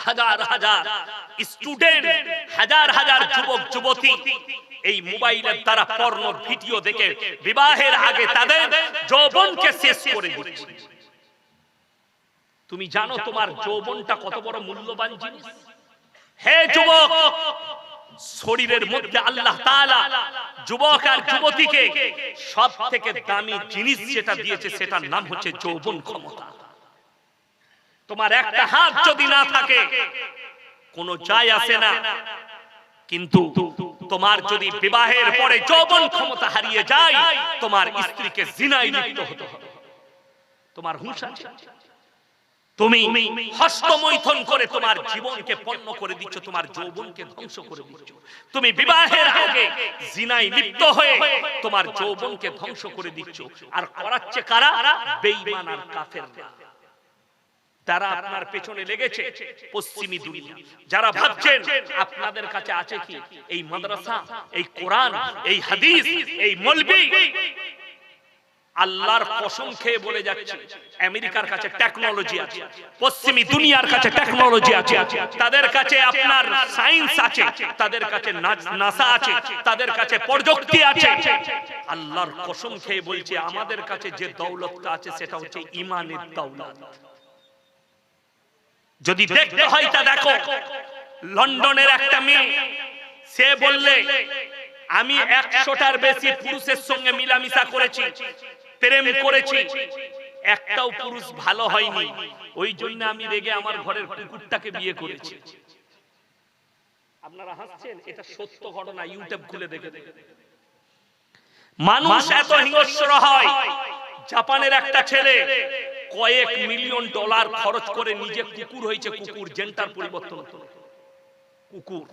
হাজার হাজার স্টুডেন্ট, হাজার হাজার যুবক যুবতী এই মোবাইলের দ্বারা পর্নো ভিডিও দেখে বিবাহের আগে তাদের যৌবনকে শেষ করে দিচ্ছে। তুমি জানো তোমার যৌবনটা কত বড় মূল্যবান জিনিস? হে যুবক, শরীরের মধ্যে আল্লাহ তাআলা যুবক আর যুবতীকে সবথেকে দামি জিনিস যেটা দিয়েছে সেটার নাম হচ্ছে যৌবন ক্ষমতা। তোমার একটা হাত যদি না থাকে কোনো যায় আসে না, কিন্তু তোমার যদি বিবাহের পরে যৌবন ক্ষমতা হারিয়ে যায়, তোমার স্ত্রীকে জিনায় লিপ্ত হতে হবে। তোমার হুঁশ আছে? তুমি হস্তমৈথুন করে তোমার জীবনকে পণ্য করে দিচ্ছ, তোমার যৌবনকে ধ্বংস করে দিচ্ছ। তুমি বিবাহের আগে জিনায় লিপ্ত হয়ে তোমার যৌবনকে ধ্বংস করে দিচ্ছ। আর করাচ্ছে কারা? বেঈমান আর কাফেররা। তারা আপনার পেছনে লেগেছে, পশ্চিমী দুনিয়া। যারা ভাবছেন আপনাদের কাছে আছে কি এই মাদ্রাসা, এই কোরআন, এই হাদিস, এই মৌলবি, আল্লাহর কসম খেয়ে বলে যাচ্ছে আমেরিকার কাছে টেকনোলজি আছে, পশ্চিমী দুনিয়ার কাছে টেকনোলজি আছে, তাদের কাছে আপনার সায়েন্স আছে, তাদের কাছে নাসা আছে, তাদের কাছে প্রযুক্তি আছে। আল্লাহর কসম খেয়ে বলছে আমাদের কাছে যে দৌলতটা আছে সেটা হচ্ছে ঈমানের দৌলত। যদি দেখতে হয় তা দেখো, লন্ডনের একটা মেয়ে, সে বললে আমি 100টার বেশি পুরুষের সঙ্গে মিলামিশা করেছি, প্রেম করেছি, একটাও পুরুষ ভালো হয়নি, ওই জন্য আমি রেগে আমার ঘরের কুকুরটাকে বিয়ে করেছি। আপনারা হাসছেন, এটা সত্য ঘটনা, ইউটিউব খুলে দেখে। মানুষ এত হিংস্র হয়। জাপানের একটা ছেলে কয়েক মিলিয়ন ডলার খরচ করে নিজে কুকুর হয়েছে, কুকুর জেন্টার পরিবর্তন কুকুর।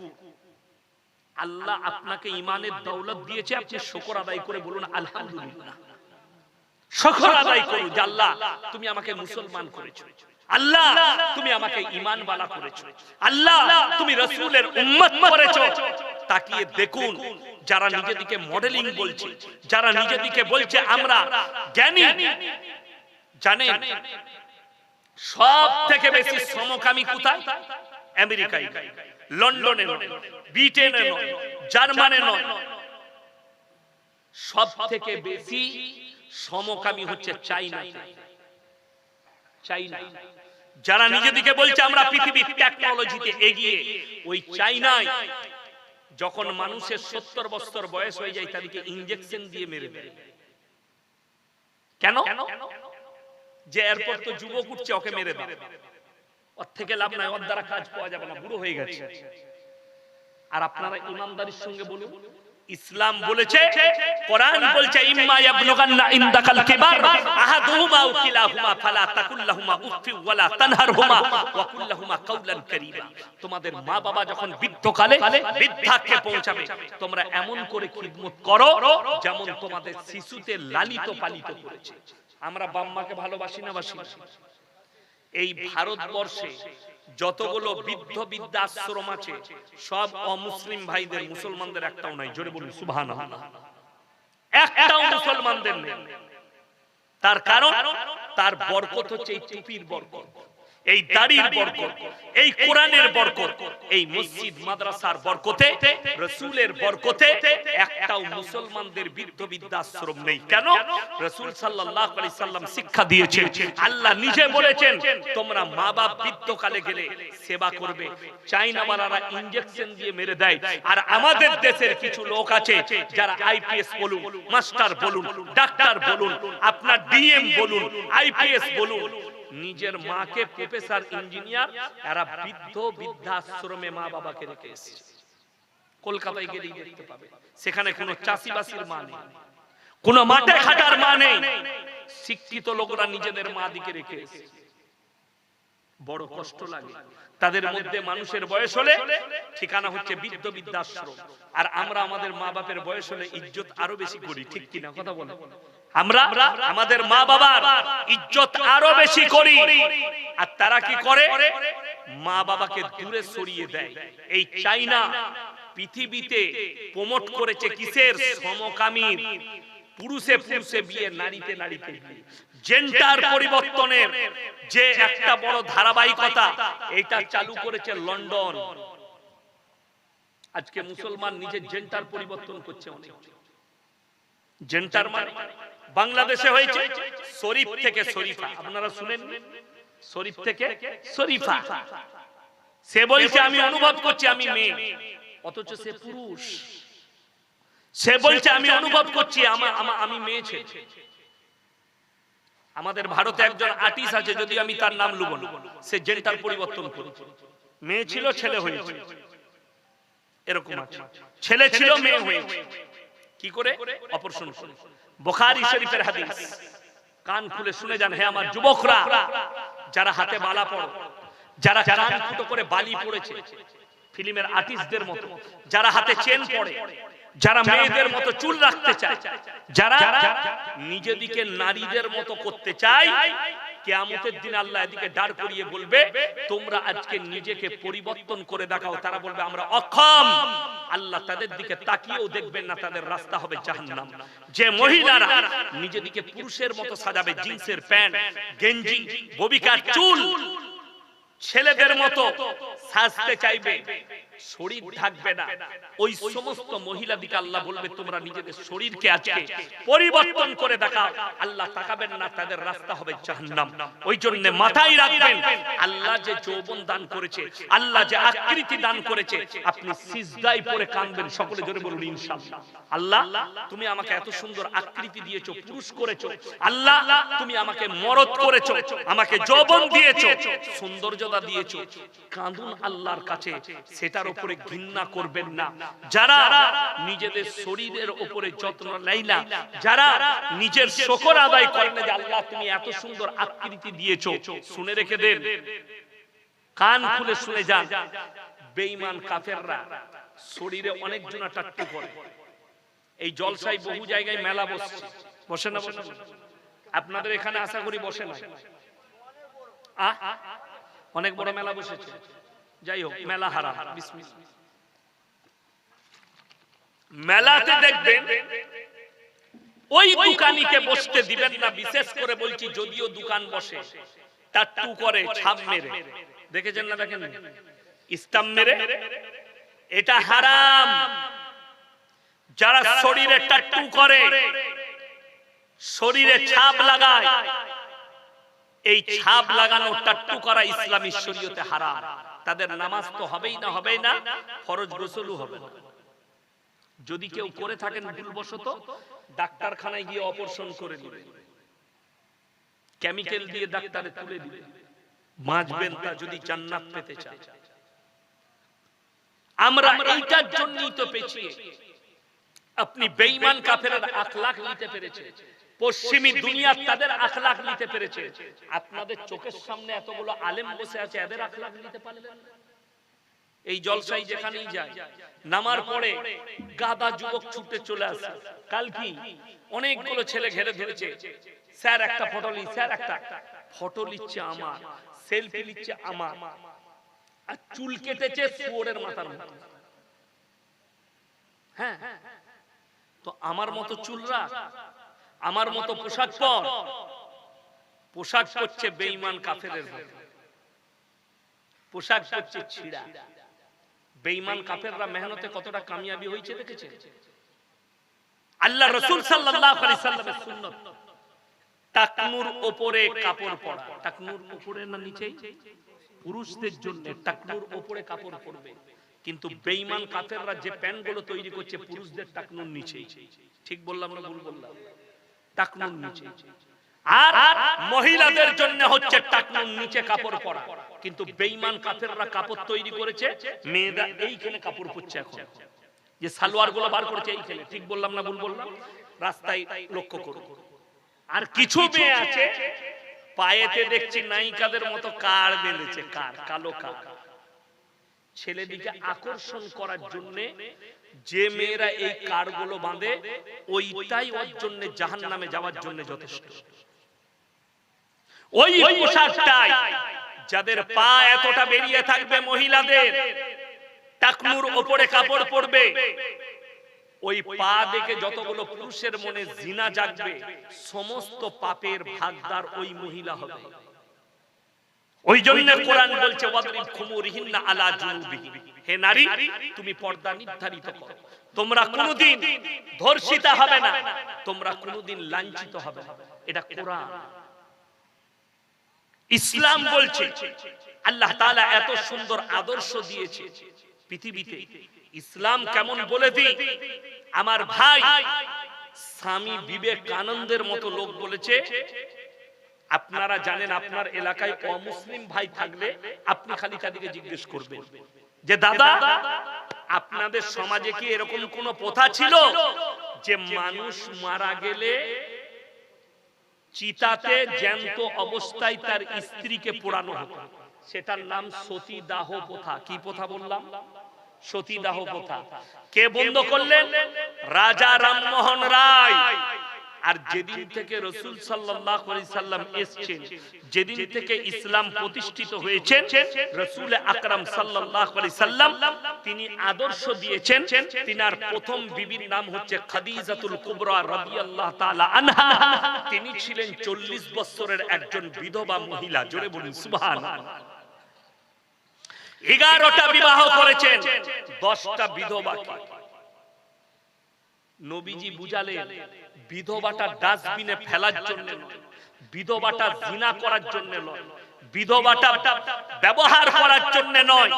আল্লাহ আপনাকে ঈমানের দৌলত দিয়েছে, আপনি শুকর আদায় করে বলুন আলহামদুলিল্লাহ। শুকর আদায় করুন যে আল্লাহ তুমি আমাকে মুসলমান করেছো, আল্লাহ তুমি আমাকে ঈমানওয়ালা করেছো, আল্লাহ তুমি রাসূলের উম্মত করেছো। তাকিয়ে দেখুন যারা নিজেদেরকে মডেলিং বলছে, যারা নিজেদেরকে বলছে আমরা জ্ঞানী, জানেন সব থেকে বেশি সমকামী কোথায়? আমেরিকায়, লন্ডনে নয়, ব্রিটেনে নয়, জার্মানে নয়, সব থেকে বেশি সমকামী হচ্ছে চাইনাতে। চাইনা যারা নিজেদেরকে বলছে আমরা পৃথিবীর টেকনোলজিতে এগিয়ে, ওই চাইনায় যখন মানুষের 70 বছর বয়স হয়ে যায় তাদেরকে ইনজেকশন দিয়ে মেরে দেয়। কেন? যে এরপর তো যুবক উঠছে, ওকে মেরে দেয়, ওর থেকে লাভ নাই, ওর দ্বারা কাজ পাওয়া যাবে না, বুড়ো হয়ে গেছে। আর আপনারা ইমানদারির সঙ্গে বলুন, ইসলাম বলেছে, কোরআন বলছে ইম্মা ইয়াবলুগান্না ইনদাকাল কিবার আহাদুহুমা আও কিলাহুমা ফালা তাকুল লাহুমা উফফি ওয়ালা তানহারহুমা ওয়া কুল লাহুমা কাওলান কারীমা। তোমাদের মা বাবা যখন বৃদ্ধকালে বৃদ্ধাকে পৌঁছাবে, তোমরা এমন করে খিদমত করো যেমন তোমাদের শিশুতে লালিত পালিত করেছে। আমরা বাম্মাকে ভালোবাসি না বাসি? এই ভারতবর্ষে যতগুলো বৃদ্ধ বৃদ্ধাশ্রম আছে সব অমুসলিম ভাইদের, মুসলমানদের একটাও নাই। জোরে বলুন সুবহানাল্লাহ। একটাও মুসলমানদের নেই। তার কারণ তার বরকত হচ্ছে এই টুপির বরকত, এই দাড়ির বরকত, এই কোরআনের বরকত, এই মসজিদ মাদ্রাসার বরকতে, রাসূলের বরকতে একটাও মুসলমানদের বৃদ্ধ বৃদ্ধাশ্রম নেই। কেন? রাসূল সাল্লাল্লাহু আলাইহি সাল্লাম শিক্ষা দিয়েছেন, আল্লাহ নিজে বলেছেন তোমরা মা বাপ বৃদ্ধকালে গেলে সেবা করবে। চাইনাওয়ালারা ইনজেকশন দিয়ে মেরে দেয়, আর আমাদের দেশের কিছু লোক আছে যারা আইপিএস বলুন, মাস্টার বলুন, ডাক্তার বলুন, আপনার ডিএম বলুন, আইপিএস বলুন, নিজের মাকে প্রফেসর, ইঞ্জিনিয়ার, এরা বৃদ্ধ বৃদ্ধাশ্রমে মা বাবাকে রেখে এসেছে। কলকাতায় গেলেই দেখতে পাবে, সেখানে কোনো চাষিবাসীর মা নেই, কোনো মাঠে খাটার মা নেই, শিক্ষিত লোকরা নিজেদের মা দিকে রেখে এসেছে। বড় কষ্ট লাগে। তাদের মধ্যে মানুষের বয়স হলে ঠিকানা হচ্ছে বৃদ্ধ বৃদ্ধাশ্রম, আর আমরা আমাদের মা বাপের বয়স হলে ইজ্জত আরো বেশি করি, ঠিক কিনা কথা বলেন? আমরা আমাদের মা বাবার ইজ্জত আরো বেশি করি, আর তারা কি করে? মা বাবাকে দূরে সরিয়ে দেয়। এই চাইনা পৃথিবীতে প্রমোট করেছে কিসের? সমকামী, পুরুষে পুরুষে বিয়ে, নারীতে নারীতে বিয়ে। জেন্ডার পরিবর্তনের যে একটা বড় ধারাবাহিকতা, এটা চালু করেছে লন্ডন। আজকে মুসলমান নিজের জেন্ডার পরিবর্তন করছে অনেক। জেন্ডার মানে বাংলাদেশে হয়েছে শরীফ থেকে শরীফা, আপনারা শুনেন, শরীফ থেকে শরীফা। সে বলছে আমি অনুভব করছি আমি মেয়ে, অথচ সে পুরুষ। সে বলছে আমি অনুভব করছি আমি মেয়ে ছেলে। আমাদের ভারতে একজন আর্টিস্ট আছে, যদি আমি তার নাম লুব না, সে জেন্ডার পরিবর্তন করেছে, মেয়ে ছিল ছেলে হয়েছে, এরকম আছে, ছেলে ছিল মেয়ে হয়েছে। কি করে? অপারেশন করে। বুখারী শরীফের হাদিস, কান খুলে শুনে যান হে আমার যুবকরা, যারা হাতে বালা পড়ো, যারা কান ফুটো করে বালি পড়েছে ফিল্মের আর্টিস্টদের মতো, যারা হাতে চেন পড়ে, যারা মেয়েদের মতো চুল রাখতে চায়, যারা নিজেদিকে নারীদের মতো করতে চায়, কিয়ামতের দিন আল্লাহ এদিকে দাঁড় করিয়ে বলবে তোমরা আজকে নিজেকে পরিবর্তন করে দেখাও। তারা বলবে আমরা অক্ষম। আল্লাহ তাদের দিকে তাকিয়েও দেখবেন না, তাদের রাস্তা হবে জাহান্নাম। যে মহিলারা নিজেদিকে পুরুষের মতো সাজাবে, জিন্সের প্যান্ট, গেঞ্জি, ববিকার চুল, ছেলেদের মতো সাজতে চাইবে, শরীর ঢাকবে না, ওই সমস্ত মহিলাদিকে আল্লাহ বলবে তোমরা নিজেদের শরীরকে আজকে পরিবর্তন করে দেখাও। আল্লাহ তাকাবেন না, তাদের রাস্তা হবে জাহান্নাম। ওই জন্য মাথায় রাখবেন, আল্লাহ যে যৌবন দান করেছে, আল্লাহ যে আকৃতি দান করেছে, আপনি সিজদায় পড়ে কাঁদবেন। সকলে জোরে বলুন ইনশাআল্লাহ। আল্লাহ তুমি আমাকে এত সুন্দর আকৃতি দিয়েছো, পুরুষ করেছো। আল্লাহ তুমি আমাকে মরদ করেছো, আমাকে যৌবন দিয়েছো, সৌন্দর্যতা দিয়েছো। কাঁদুন আল্লাহর কাছে, সেটার উপরে ঘৃণা করবেন না। যারা নিজেদের শরীরের উপরে যত্ন নেয় না, যারা নিজের শুকর আদায় করেন না যে আল্লাহ তুমি এত সুন্দর আকৃতি দিয়েছো, শুনে রেখে দেন, কান খুলে শুনে যান, বেঈমান কাফেররা শরীরে অনেক জনা টাট্টু করে। এই জলসায় বহু জায়গায় মেলা বসছে, বসে না? বসে আপনাদের এখানে আশা করি বসে না? অনেক বড় মেলা বসেছে। যাই হোক, মেলা হারাম। মেলাতে দেখবেন ওই দোকানিকে বসতে দিবেন না। বিশেষ করে বলছি, যদিও দোকান বসে, টাট্টু করে, ছাপ মেরে, দেখেছেন না? দেখেন স্টাম্প মেরে, এটা হারাম। যারা শরীরে টাট্টু করে, শরীরে ছাপ লাগায়, এই ছাপ লাগানো, টাট্টু করা ইসলামী শরীয়তে হারাম। তাদের নামাজ তো হবেই না, হবেই না, ফরজ গোসলও হবে না। যদি কেউ করে থাকেন ভুলবশত, ডাক্তারখানায় গিয়ে অপারেশন করে দিবেন, কেমিক্যাল দিয়ে ডাক্তারে তুলে দিবেন, বাঁচবেন তা যদি জান্নাত পেতে চান। আমরা এইটার জন্যই তো পেছিয়ে। আপনি বেঈমান কাফেরের আখলাক নিতে পেরেছে, পশ্চিমী দুনিয়া তাদের আখলাক নিতে পেরেছে। আপনাদের চোখের সামনে এতগুলো আলেম বসে আছে, এদের আখলাক নিতে পারলেন না? এই জলসাই যেখানেই যায়, নামার পরে গাদা যুবক ছুটে চলে আসে। কাল কি অনেকগুলো ছেলে ঘেরে ধরেছে, স্যার একটা ফটো লি, স্যার একটা ফটো লিচ্ছে আমার, সেলফি লিচ্ছে আমার, আর চুল কেটেছে শুয়োরের মাথার মতো। হ্যাঁ, তো আমার মতো চুল রাখ, আমার মতো পোশাক পর। পোশাক করছে বেঈমান কাফেরের মতো, পোশাক করছে ছিঁড়া। বেঈমান কাফেররা মেহনতে কতটা কামিয়াবি হয়েছে দেখেছেন? আল্লাহ রাসূল সাল্লাল্লাহু আলাইহি সাল্লামের সুন্নাত, টাকনুর উপরে কাপড় পরা। টাকনুর উপরে না নিচেই? পুরুষদের জন্য টাকনুর উপরে কাপড় পরবে। কিন্তু বেঈমান কাফেররা যে প্যান্টগুলো তৈরি করছে, পুরুষদের টাকনুর নিচেই। ঠিক বললাম না ভুল বললাম? টাকনুর নিচে। আর মহিলাদের জন্য হচ্ছে টাকনুর নিচে কাপড় পরা। কিন্তু বেঈমান কাফেররা কাপড় তৈরি করেছে, মেয়েরা এইখানে কাপড় পরছে। এখন যে সালোয়ার গুলো বার করেছে এইখানে। ঠিক বললাম না ভুল বললাম? রাস্তায় লক্ষ্য করুন। আর কিছু মেয়ে আছে পায়েতে দেখছি নায়িকাদের মতো কার বেঁধেছে, কার, কালো কার। ছেলেদিকে আকর্ষণ করার জন্য যে মেয়েরা এই কারগুলো বাঁধে, ওইটাই ওর জন্য জাহান্নামে যাওয়ার জন্য যথেষ্ট। ওই পোশাকটাই, যাদের পা এতটা বেরিয়ে থাকবে, মহিলাদের টাকনুর উপরে কাপড় পরবে, ওই পা দেখে যতগুলো পুরুষের মনে জিনা জাগবে সমস্ত পাপের ভাগদার ওই মহিলা হবে। ওই জন্য কোরআন বলছে ওয়াদরিব খুমুরিহিন্না আলা জুনুবিহিম, হে নারী তুমি পর্দা নির্ধারিত করো, তোমরা কোনোদিন ধর্ষিতা হবে না, তোমরা কোনোদিন লাঞ্ছিত হবে না। এটা কোরআন, ইসলাম বলছে। আল্লাহ তাআলা এত সুন্দর আদর্শ দিয়েছে পৃথিবীতে। ইসলাম কেমন বলে দিই, আমার ভাই স্বামী বিবেকানন্দের মতো লোক বলেছে, আপনারা জানেন আপনার এলাকায় অমুসলিম ভাই থাকলে আপনি খালি তাদেরকে জিজ্ঞেস করবেন যে দাদা আপনাদের সমাজে কি এরকম কোন প্রথা ছিল যে মানুষ মারা গেলে চিতাতে জ্যান্ত অবস্থায় তার স্ত্রীকে পোড়ানো হতো? সেটার নাম সতীদাহ প্রথা। কি প্রথা বললাম? সতীদাহ প্রথা। কে বন্ধ করলেন? রাজা রামমোহন রায়। আর যেদিন থেকে রাসূল সাল্লাল্লাহু আলাইহি সাল্লাম এসেছেন, যেদিন থেকে ইসলাম প্রতিষ্ঠিত হয়েছে, রাসূল আকরাম সাল্লাল্লাহু আলাইহি সাল্লাম তিনি আদর্শ দিয়েছেন। তিনার প্রথম বিবির নাম হচ্ছে খাদিজাতুল কুবরা রাদিয়াল্লাহু তাআলা আনহা। তিনি ছিলেন 40 বছরের একজন বিধবা মহিলা। জোরে বলুন সুবহানাল্লাহ। 11টা বিবাহ করেছেন, 10টা বিধবা। নবীজি বুঝালেন বিধবাটা ডাস্টবিনে ফেলার জন্য নয়, বিধবাটা জিনা করার জন্য নয়, বিধবাটা ব্যবহার করার জন্য নয়।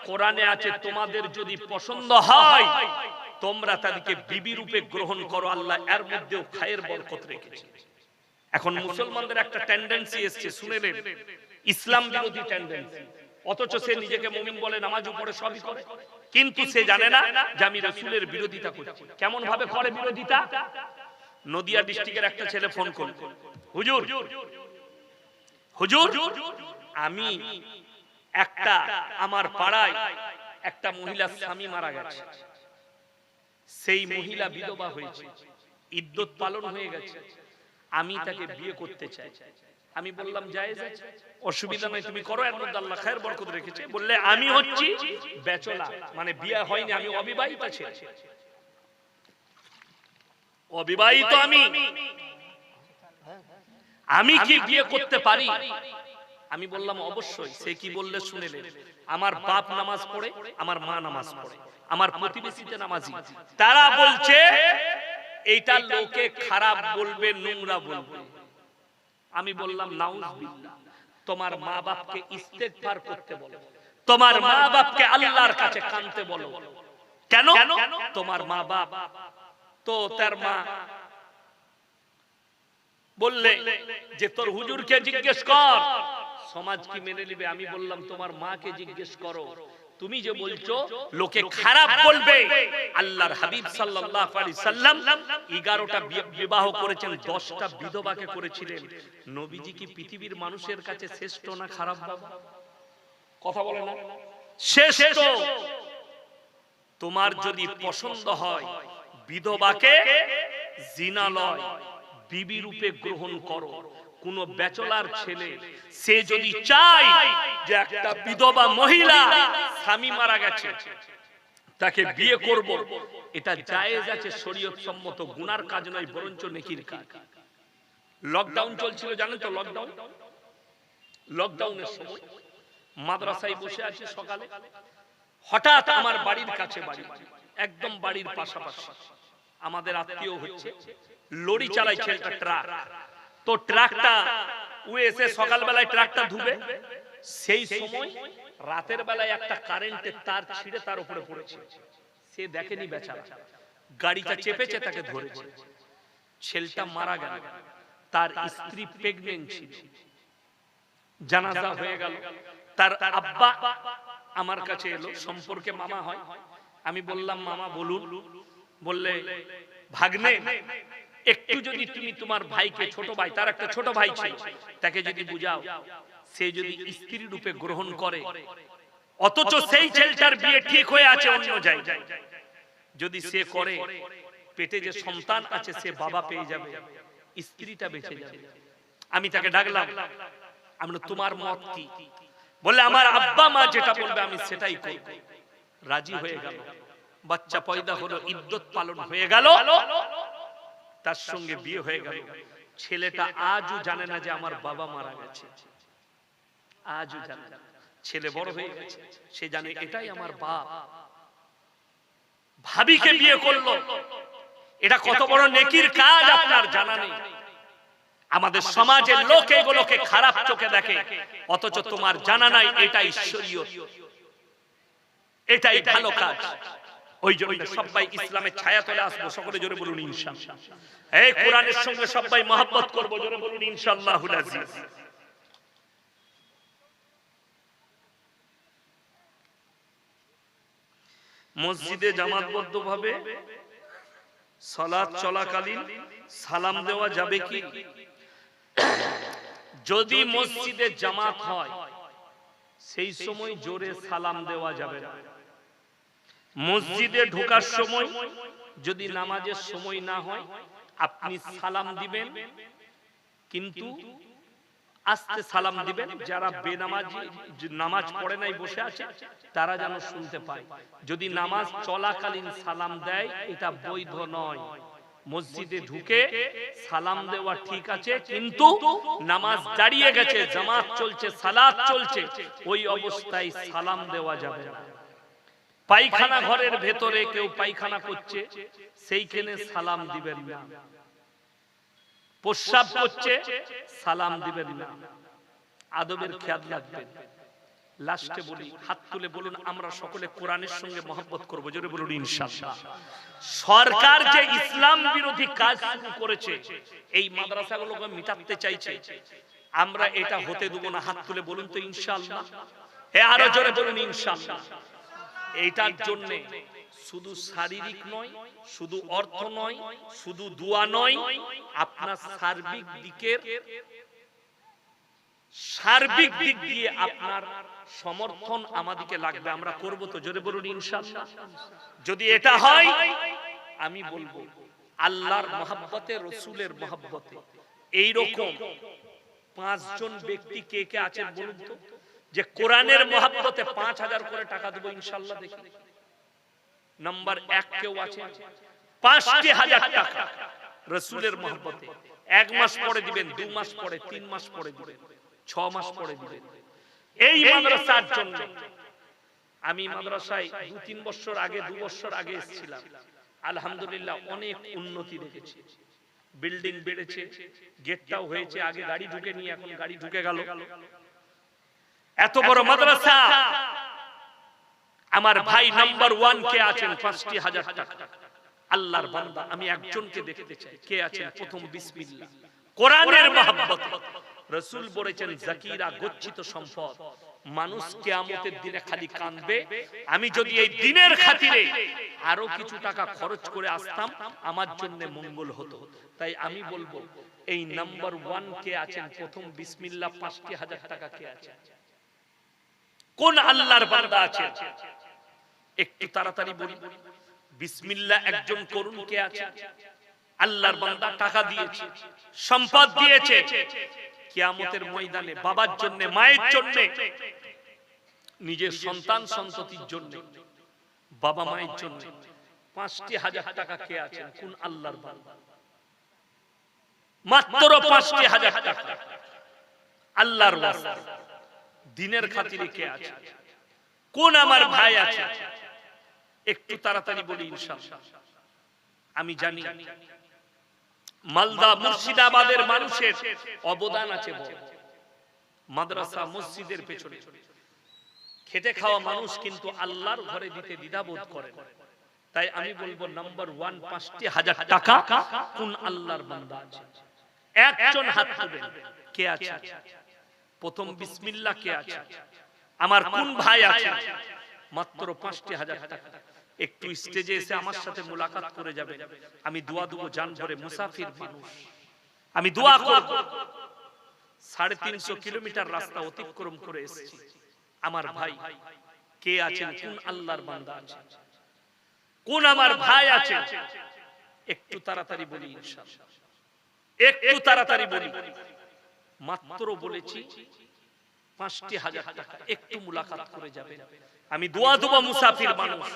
কোরআনে আছে তোমাদের যদি পছন্দ হয় তোমরা তাদেরকে বিবি রূপে গ্রহণ করো, আল্লাহ এর মধ্যেও খায়ের বরকত রেখেছে। এখন মুসলমানদের একটা টেন্ডেন্সি এসেছে, শুনে নেন, ইসলাম বিরোধী টেন্ডেন্সি। অথচ সে নিজেকে মুমিন বলে, নামাজও পড়ে, সবই করে, কিন্তু সে জানে না যে আমি রাসূলের বিরোধিতা করছি। কেমন ভাবে করে বিরোধিতা? নদিয়া ডিস্ট্রিক্টের একটা ছেলে ফোন করল, হুজুর হুজুর আমি একটা আমার পাড়ায় একটা মহিলার স্বামী মারা গেছে, সেই মহিলা বিধবা হয়েছে, ইদ্যত পালন হয়ে গেছে, আমি তাকে বিয়ে করতে চাই। আমি বললাম জায়েজ আছে, অসুবিধা নাই, তুমি করো, এর মধ্যে আল্লাহ খায়ের বরকত রেখেছে। বললে আমি হচ্ছি ব্যাচেলর, মানে বিয়ে হয়নি, আমি অবিবাহিত ছেলে, অবিবাহিত, আমি কি বিয়ে করতে পারি? আমি বললাম অবশ্যই। সে কি বললে শুনেলেন, আমার বাপ নামাজ পড়ে, আমার মা নামাজ পড়ে, আমার প্রতিবেশীতে নামাজি, তারা বলছে এইটা লোকে খারাপ বলবে, নোংরা বলবে। আমি বললাম নাউজুবিল্লাহ, তোমার মা বাপকে ইস্তেগফার করতে বলো, তোমার মা বাপকে আল্লাহর কাছে কাঁদতে বলো। কেন? তোমার মা বাপ তো, তার মা বললে যে তোর হুজুরকে জিজ্ঞেস কর, সমাজ কি মেনে নেবে? আমি বললাম তোমার মাকে জিজ্ঞেস করো, তুমি যে বলছো লোকে খারাপ বলবে। আল্লাহর হাবিব সাল্লাল্লাহু আলাইহি সাল্লাম 11টা বিবাহ করেছেন, 10টা বিধবাকে করেছিলেন। নবীজি কি পৃথিবীর মানুষের কাছে শ্রেষ্ঠ না খারাপ? বাবা কথা বলে না, শ্রেষ্ঠ। তোমার যদি পছন্দ হয় বিধবাকে জিনা লয় বিবি রূপে গ্রহণ করো। কোন ব্যাচেলর ছেলে সে যদি চায় যে একটা বিধবা মহিলা স্বামী মারা গেছে তাকে বিয়ে করব, এটা জায়েজ আছে, শরীয়ত সম্মত, গুনার কাজ নয়, বরঞ্চ নেকির কাজ। লকডাউন চলছিল জানেন তো, লকডাউনের সময় মাদ্রাসায় বসে আছি সকালে, হঠাৎ আমার বাড়ির কাছে, বাড়ি একদম বাড়ির পাশাপাশি, আমাদের আত্মীয় হচ্ছে, লরি চালাইছে একটা ট্রাক। তো ট্রাকটা এসে সকালবেলায় ট্রাকটা ধুবে, সেই সময় রাতের বেলায় একটা কারেন্টের তার ছিঁড়ে তার উপরে পড়েছে। সে দেখেনি বেচারা, গাড়িটা চেপেছে, তাকে ধরেছে। ছেলেটা মারা গেল, তার স্ত্রী প্রেগন্যান্ট ছিল। জানাজা হয়ে গেল, তার আব্বা আমার কাছে এলো, সম্পর্কে মামা হয়। আমি বললাম মামা বলুন। বললে ভাগ্নে একটু যদি তুমি তোমার ভাইকে, ছোট ভাই, তার একটা ছোট ভাই ছিল, তাকে যদি বুঝাও, সে যদি স্ত্রী রূপে গ্রহণ করে, অথচ সেই ছেলেটার বিয়ে ঠিক হয়ে আছে অন্য জায়গায়, যদি সে করে, পেটে যে সন্তান আছে সে বাবা পেয়ে যাবে, স্ত্রীটা বেঁচে যাবে। আমি তাকে ডাকলাম, আমরা তোমার মত কি? বললে আমার আব্বা মা যেটা বলবে আমি সেটাই করব। রাজি হয়ে গেল। বাচ্চা পয়দা হলো, ইদ্যত পালন হয়ে গেল, তার সঙ্গে বিয়ে হয়ে গেল। ছেলেটা আজও জানে না যে আমার বাবা মারা গেছে, আজও জানে না। ছেলে বড় হয়ে গেছে, সে জানে এটাই আমার বাপ। ভাবিকে বিয়ে করলো, এটা কত বড় নেকির কাজ আপনার জানা নেই। আমাদের সমাজের লোক এগুলোকে খারাপ চোখে দেখে, অথচ তোমার জানা নাই এটা ঈশ্বরীয়, এটাই ভালো কাজ। ওই জন্য সবাই ইসলামের ছায়াতলে আসবো, সকলে জোরে বলুন ইনশাআল্লাহ। এই কোরআনের সঙ্গে সবাই মহব্বত করবো, জোরে বলুন ইনশাআল্লাহুল আজিজ। মসজিদে জামাতবদ্ধভাবে সালাত চলাকালীন সালাম দেওয়া যাবে কি? যদি মসজিদে জামাত হয় সেই সময় জোরে সালাম দেওয়া যাবে না। মসজিদে ঢোকার সময় যদি নামাজের সময় না হয় আপনি সালাম দিবেন, কিন্তু আস্তে সালাম দিবেন। যারা বেনামাজি, নামাজ পড়ে নাই, বসে আছে, তারা যেন শুনতে পায়। যদি নামাজ চলাকালীন সালাম দেয় এটা বৈধ নয়। মসজিদে ঢুকে সালাম দেওয়া ঠিক আছে, কিন্তু নামাজ দাঁড়িয়ে গেছে, জামাত চলছে, সালাত চলছে, ওই অবস্থায় সালাম দেওয়া যাবে না। পায়খানা ঘরের ভেতরে কেউ পায়খানা করছে, সেইখানে সালাম দিবেন না। প্রস্রাব করছে, সালাম দিবেন না। আদবের খেয়াল রাখবেন। লাস্টে বলি, হাত তুলে বলুন আমরা সকলে কোরআনের সঙ্গে মহব্বত করবো, জোরে বলুন ইনশাআল্লাহ। সরকার যে ইসলাম বিরোধী কাজ শুরু করেছে, এই মাদ্রাসাগুলোকে মিটাতে চাইছে, আমরা এটা হতে দেব না। হাত তুলে বলুন তো ইনশাআল্লাহ। আরো জোরে বলুন ইনশাআল্লাহ। এইটার জন্য শুধু শারীরিক নয়, শুধু অর্থ নয়, শুধু দোয়া নয়, আপনার সার্বিক দিক দিয়ে আপনার সমর্থন আমাদেরকে লাগবে। আমরা করব তো, জোরে বলুন ইনশাআল্লাহ। যদি এটা হয়, আমি বলবো আল্লাহর মহব্বতে, রসুলের মহব্বতে এইরকম 5 জন ব্যক্তি কে কে আছেন বলুন তো, যে কোরআনের মহব্বতে 5000 করে টাকা দেবো ইনশাআল্লাহ। দেখি নাম্বার 1 কেউ আছে 5000 টাকা রসুলের মহব্বতে। 1 মাস পরে দিবেন, 2 মাস পরে, 3 মাস পরে দিবেন, 6 মাস পরে দিবেন। এই মাদ্রাসার জন্য আমি মাদ্রাসায় 2-3 বছর আগে, 2 বছর আগে এসেছিলাম। আলহামদুলিল্লাহ অনেক উন্নতি দেখেছি। বিল্ডিং বেড়েছে, গেটটাও হয়েছে। আগে গাড়ি ঢুকে নি, এখন গাড়ি ঢুকে গেল। এত বড় মাদ্রাসা। আমার ভাই নাম্বার 1 কে আছেন 5000 টাকা। আল্লাহর বান্দা, আমি একজনকে দেখতে চাই, কে আছেন? প্রথম বিসমিল্লাহ, কোরআনের মহব্বত। রাসূল বলেছেন যাকিরা গচ্ছিত সম্পদ। মানুষ কিয়ামতের দিনে খালি কাঁদবে, আমি যদি এই দিনের খাতিরে আরো কিছু টাকা খরচ করে আসতাম আমার জন্য মঙ্গল হতো। তাই আমি বলবো এই নাম্বার 1 কে আছেন প্রথম বিসমিল্লাহ 5000 টাকা কে আছে? কোন আল্লাহর বান্দা আছে? একটু তাড়াতাড়ি বলি। বিসমিল্লাহ একজন করুন, কে আছে? আল্লাহর বান্দা টাকা দিয়েছে, সম্পদ দিয়েছে, কিয়ামতের ময়দানে বাবার জন্য, মায়ের জন্য, নিজের সন্তান সন্ততির জন্য, বাবা মায়ের জন্য 5000 টাকা কে আছেন? কোন আল্লাহর বান্দা? মাত্র 5000 টাকা আল্লাহর ওয়াস্তে দিনের খাতিরে কে আছে? কোন আমার ভাই আছে? একটু তাড়াতাড়ি বলি ইনশাআল্লাহ। আমি জানি মালদা মুর্শিদাবাদের মানুষের অবদান আছে বড়। মাদ্রাসা মসজিদের পেছনে খেটে খাওয়া মানুষ কিন্তু আল্লাহর ঘরে দিতে দ্বিধাবোধ করে। তাই আমি বলবো নাম্বার 1 5000 টাকা কোন আল্লাহর বান্দা আছে? একজন হাত তুলবেন, কে আছে? প্রথম বিসমিল্লাহ কে আছে? আমার কোন ভাই আছে? মাত্র 5000 টাকা। একটু স্টেজে এসে আমার সাথে মুলাকাত করে যাবেন। আমি দোয়া দেব, জান ভরে মুসাফির মানুষ, আমি দোয়া করব। 350 কিলোমিটার রাস্তা অতিক্রম করে এসেছি। আমার ভাই কে আছেন? কোন আল্লাহর বান্দা আছে? কোন আমার ভাই আছে? একটু তাড়াতাড়ি বলি ইনশাআল্লাহ, একটু তাড়াতাড়ি বলি। মাত্র বলেছি 5000 টাকা। একটু মুলাকাত করে যাবেন। আমি দোয়া দেব মুসাফির মানুষ,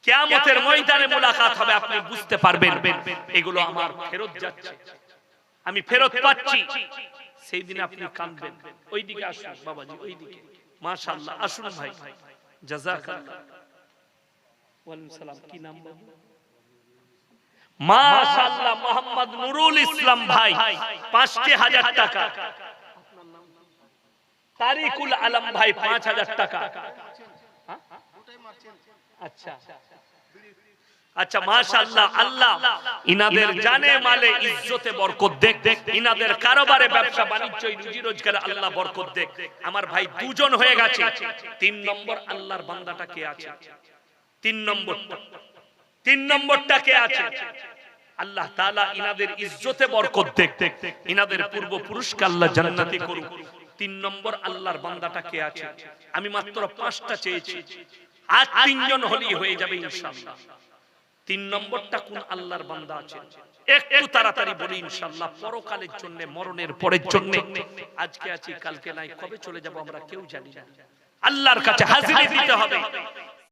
কিয়ামতের ময়দানে মোলাকাত হবে, আপনি বুঝতে পারবেন এগুলো আমার ফেরত যাচ্ছে, আমি ফেরত পাচ্ছি। সেই দিন আপনি কাঁদবেন। ওইদিকে আসুন বাবাজি, ওইদিকে মাশাআল্লাহ, আসুন ভাই, জাযাকাল্লাহ। ওয়ালাইকুম সালাম, কি নাম বাবু? মাশাআল্লাহ, মোহাম্মদ নুরুল ইসলাম ভাই, ৫,০০০ টাকা। তারিকুল আলম ভাই ৫,০০০ টাকা। আচ্ছা আচ্ছা, মাশাআল্লাহ, আল্লাহ ইনাদের জানে মালে ইজ্জতে বরকত দেখ, ইনাদের কারবারে ব্যবসা বাণিজ্য রুজি রোজগারে আল্লাহ বরকত দেখ। আমার ভাই দুজন হয়ে গেছে, ৩ নম্বর আল্লাহর বান্দাটা কে আছে? ৩ নম্বরটা কে আছে? আল্লাহ তাআলা ইনাদের ইজ্জতে বরকত দেখ, ইনাদের পূর্বপুরুষকে আল্লাহ জান্নাতি করুক। ৩ নম্বর আল্লাহর বান্দাটা কে আছে? আমি মাত্র ৫টা চেয়েছি, আজ ৩ জন হলেই হয়ে যাবে ইনশাআল্লাহ। ৩ নম্বরটা কোন আল্লাহর বান্দা আছে একটু তাড়াতাড়ি বলি ইনশাআল্লাহ, পরকালের জন্য, মরণের পরের জন্য। আজকে আছি কালকে নাই, কবে চলে যাব আমরা কেউ জানি না। আল্লাহর কাছে হাজিরি দিতে হবে।